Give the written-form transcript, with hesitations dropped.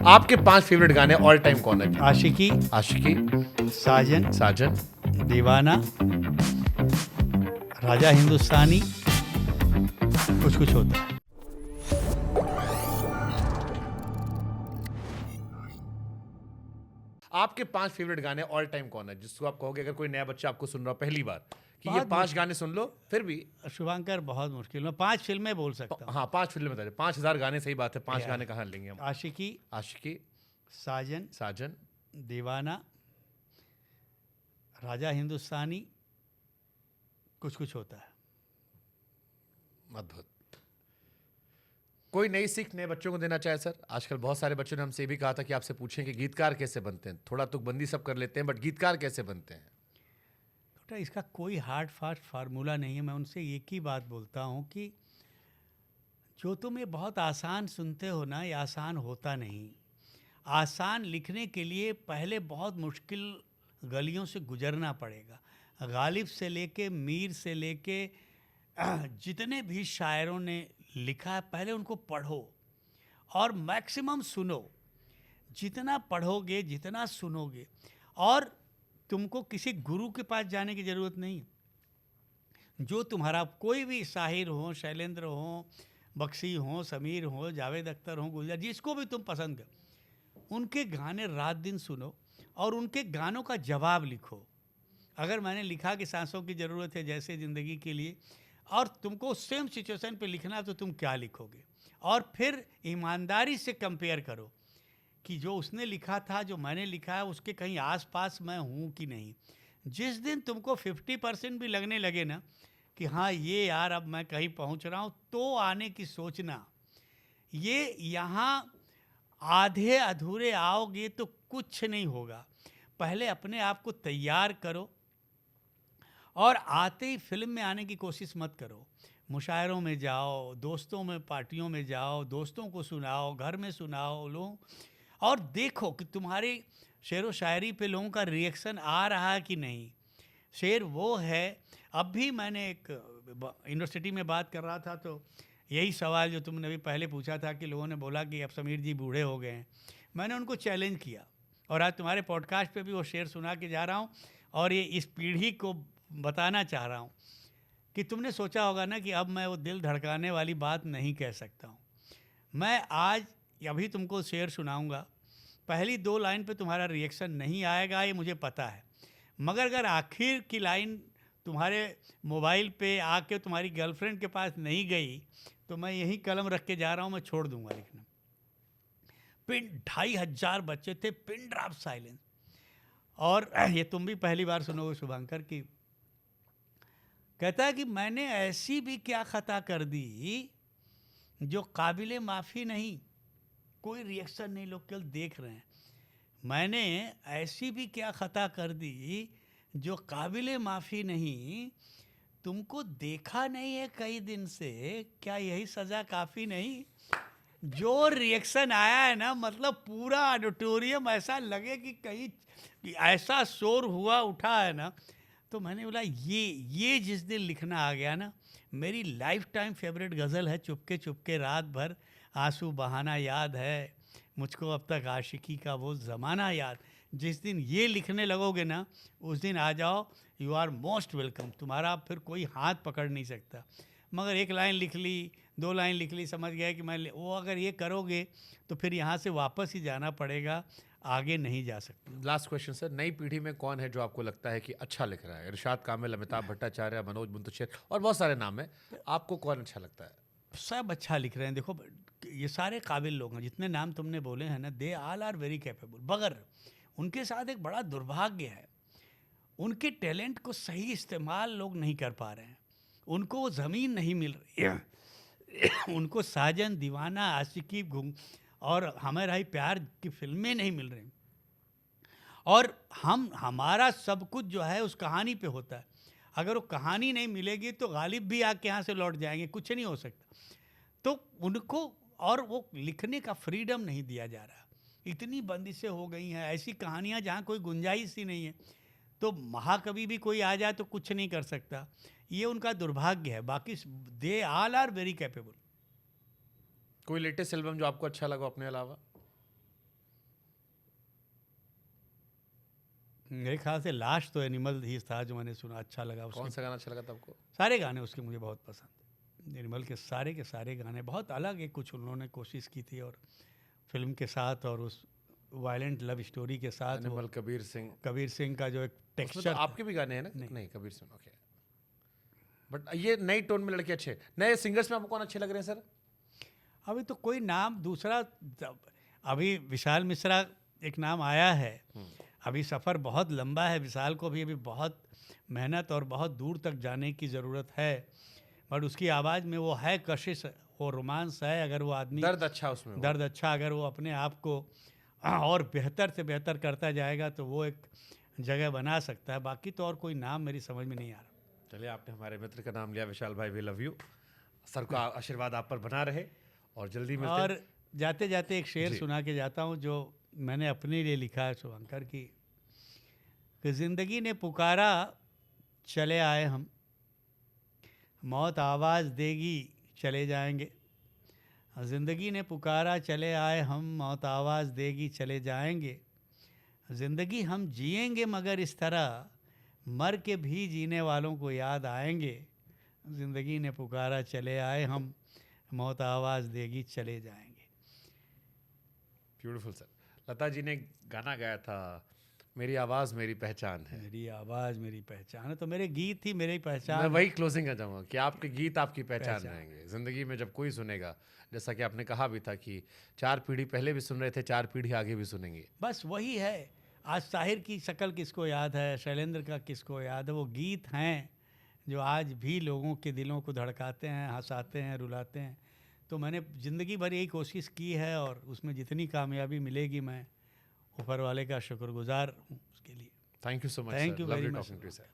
आपके 5 फेवरेट गाने all time कौन है? आशिकी, आशिकी, साजन, साजन, दीवाना, राजा हिंदुस्तानी, कुछ कुछ होता है। आपके 5 फेवरेट गाने ऑल टाइम कौन है जिसको आप कहोगे अगर कोई नया बच्चा आपको सुन रहा हो पहली बार कि ये बहुत 5 गाने सुन लो फिर भी? शुभांकर, बहुत मुश्किल। मैं 5 फिल्में बोल सकता हूँ। हाँ, 5 फिल्में बता रहे, 5,000 गाने, सही बात है। 5 या। गाने कहाँ लेंगे हम? आशिकी, आशिकी, साजन, साजन, दीवाना, राजा हिंदुस्तानी, कुछ कुछ होता है। अद्भुत। कोई नई सीख नए बच्चों को देना चाहे सर? आजकल बहुत सारे बच्चों ने हमसे ये भी कहा था कि आपसे पूछें कि गीतकार कैसे बनते हैं। थोड़ा तुकबंदी सब कर लेते हैं, बट गीतकार कैसे बनते हैं? बेटा, इसका कोई हार्ड फास्ट फार्मूला नहीं है। मैं उनसे एक ही बात बोलता हूँ कि जो तुम ये बहुत आसान सुनते हो ना, ये आसान होता नहीं। आसान लिखने के लिए पहले बहुत मुश्किल गलियों से गुजरना पड़ेगा। गालिब से लेके मीर से लेके जितने भी शायरों ने लिखा है, पहले उनको पढ़ो और मैक्सिमम सुनो। जितना पढ़ोगे, जितना सुनोगे, और तुमको किसी गुरु के पास जाने की ज़रूरत नहीं। जो तुम्हारा कोई भी शाहिर हो, शैलेंद्र हो, बख्शी हो, समीर हो, जावेद अख्तर हो, गुलजार, जिसको भी तुम पसंद करो, उनके गाने रात दिन सुनो और उनके गानों का जवाब लिखो। अगर मैंने लिखा कि सांसों की ज़रूरत है जैसे ज़िंदगी के लिए, और तुमको सेम सिचुएशन पे लिखना है, तो तुम क्या लिखोगे? और फिर ईमानदारी से कंपेयर करो कि जो उसने लिखा था, जो मैंने लिखा है, उसके कहीं आसपास मैं हूँ कि नहीं। जिस दिन तुमको 50% भी लगने लगे ना कि हाँ ये यार अब मैं कहीं पहुँच रहा हूँ, तो आने की सोचना। ये यहाँ आधे अधूरे आओगे तो कुछ नहीं होगा। पहले अपने आप को तैयार करो और आते ही फिल्म में आने की कोशिश मत करो। मुशायरों में जाओ, दोस्तों में पार्टियों में जाओ, दोस्तों को सुनाओ, घर में सुनाओ लोग, और देखो कि तुम्हारी शेर व शायरी पे लोगों का रिएक्शन आ रहा है कि नहीं। शेर वो है। अब भी मैंने एक यूनिवर्सिटी में बात कर रहा था, तो यही सवाल जो तुमने अभी पहले पूछा था कि लोगों ने बोला कि अब समीर जी बूढ़े हो गए हैं। मैंने उनको चैलेंज किया और आज तुम्हारे पॉडकास्ट पे भी वो शेर सुना के जा रहा हूँ, और ये इस पीढ़ी को बताना चाह रहा हूँ कि तुमने सोचा होगा ना कि अब मैं वो दिल धड़काने वाली बात नहीं कह सकता हूँ। मैं आज अभी तुमको शेर सुनाऊंगा, पहली 2 लाइन पे तुम्हारा रिएक्शन नहीं आएगा, ये मुझे पता है। मगर अगर आखिर की लाइन तुम्हारे मोबाइल पे आके तुम्हारी गर्लफ्रेंड के पास नहीं गई, तो मैं यही कलम रख के जा रहा हूँ, मैं छोड़ दूंगा लिखना। पिन 2,500 बच्चे थे, पिन ड्रॉप साइलेंस। और ये तुम भी पहली बार सुनोगे शुभांकर की, कहता है कि मैंने ऐसी भी क्या खता कर दी जो काबिले माफ़ी नहीं। कोई रिएक्शन नहीं, लोग केवल देख रहे हैं। मैंने ऐसी भी क्या खता कर दी जो काबिले माफ़ी नहीं। तुमको देखा नहीं है कई दिन से, क्या यही सज़ा काफ़ी नहीं? जो रिएक्शन आया है ना, मतलब पूरा ऑडिटोरियम ऐसा लगे कि कहीं कि ऐसा शोर हुआ उठा है ना। तो मैंने बोला ये जिस दिन लिखना आ गया ना, मेरी लाइफ टाइम फेवरेट गज़ल है, चुपके चुपके रात भर आंसू बहाना याद है मुझको अब तक आशिकी का वो ज़माना याद। जिस दिन ये लिखने लगोगे ना, उस दिन आ जाओ, यू आर मोस्ट वेलकम। तुम्हारा फिर कोई हाथ पकड़ नहीं सकता। मगर 1 लाइन लिख ली, 2 लाइन लिख ली, समझ गया कि मैं वो अगर ये करोगे तो फिर यहाँ से वापस ही जाना पड़ेगा, आगे नहीं जा सकते। लास्ट क्वेश्चन सर, नई पीढ़ी में कौन है जो आपको लगता है कि अच्छा लिख रहा है? इरशाद कामिल, अमिताभ भट्टाचार्य, मनोज मुंतशिर और बहुत सारे नाम हैं, आपको कौन अच्छा लगता है? सब अच्छा लिख रहे हैं। देखो, ये सारे काबिल लोग हैं, जितने नाम तुमने बोले हैं ना, they all are very capable. मगर उनके साथ एक बड़ा दुर्भाग्य है, उनके टैलेंट को सही इस्तेमाल लोग नहीं कर पा रहे हैं। उनको वो ज़मीन नहीं मिल रही है। उनको साजन, दीवाना, आशिकी, और हमारा ही प्यार की फिल्में नहीं मिल रही। और हमारा सब कुछ जो है उस कहानी पे होता है। अगर वो कहानी नहीं मिलेगी तो गालिब भी आके यहाँ से लौट जाएंगे, कुछ नहीं हो सकता। तो उनको और वो लिखने का फ्रीडम नहीं दिया जा रहा। इतनी बंदिशें हो गई हैं, ऐसी कहानियाँ जहाँ कोई गुंजाइश ही नहीं है। तो महाकवि भी कोई आ जाए तो कुछ नहीं कर सकता। ये उनका दुर्भाग्य है। बाकी they all are very capable. कोई लेटेस्ट एल्बम जो आपको अच्छा लगा अपने अलावा? मेरे ख्याल से लास्ट तो एनिमल ही था जो मैंने सुना, अच्छा लगा कौन उसके सा गाना अच्छा लगा था आपको? सारे गाने उसके मुझे बहुत पसंद। एनिमल के सारे गाने बहुत अलग एक कुछ उन्होंने कोशिश की थी, और फिल्म के साथ और उस वायलेंट लव स्टोरी के साथ वो एनिमल कबीर सिंह, कबीर सिंह का जो एक उसमें तो टेक्सचर आपके भी गाने हैं ना? नहीं कबीर सिंह, ओके। बट ये नई टोन में लड़के अच्छे, नए सिंगर्स में आपको कौन अच्छे लग रहे हैं सर? अभी तो कोई नाम दूसरा, अभी विशाल मिश्रा एक नाम आया है। अभी सफ़र बहुत लंबा है, विशाल को भी अभी बहुत मेहनत और बहुत दूर तक जाने की ज़रूरत है, बट उसकी आवाज़ में वो है कशिश, वो रोमांस है। अगर वो आदमी दर्द अच्छा उसमें, दर्द अच्छा, अगर वो अपने आप को और बेहतर से बेहतर करता जाएगा तो वो एक जगह बना सकता है। बाकी तो और कोई नाम मेरी समझ में नहीं आ रहा। चलिए, आपने हमारे मित्र का नाम लिया, विशाल भाई, वी लव यू। सर का आशीर्वाद आप पर बना रहे और जल्दी मिलते हैं। और जाते जाते एक शेर जी। सुना के जाता हूँ जो मैंने अपने लिए लिखा है शुभंकर की, कि ज़िंदगी ने पुकारा चले आए हम, मौत आवाज़ देगी चले जाएंगे। ज़िंदगी ने पुकारा चले आए हम, मौत आवाज़ देगी चले जाएंगे। ज़िंदगी हम जिएंगे मगर इस तरह, मर के भी जीने वालों को याद आएंगे। ज़िंदगी ने पुकारा चले आए हम, मौत आवाज़ देगी चले जाएंगे। Beautiful sir. लता जी ने गाना गाया था, मेरी आवाज़ मेरी पहचान है। मेरी आवाज़ मेरी पहचान है, तो मेरे गीत ही मेरी मैं पहचान। वही क्लोजिंग कर जाऊँगा कि आपके गीत आपकी पहचान पहचान। रहेंगे ज़िंदगी में। जब कोई सुनेगा, जैसा कि आपने कहा भी था कि 4 पीढ़ी पहले भी सुन रहे थे, 4 पीढ़ी आगे भी सुनेंगे। बस वही है। आज ताहिर की शक्ल किसको याद है, शैलेंद्र का किसको याद है? वो गीत हैं जो आज भी लोगों के दिलों को धड़काते हैं, हंसाते हैं, रुलाते हैं। तो मैंने ज़िंदगी भर यही कोशिश की है, और उसमें जितनी कामयाबी मिलेगी मैं ऊपर वाले का शुक्रगुजार हूँ उसके लिए। Thank you so much Thank sir, you very lovely much, talking to you sir.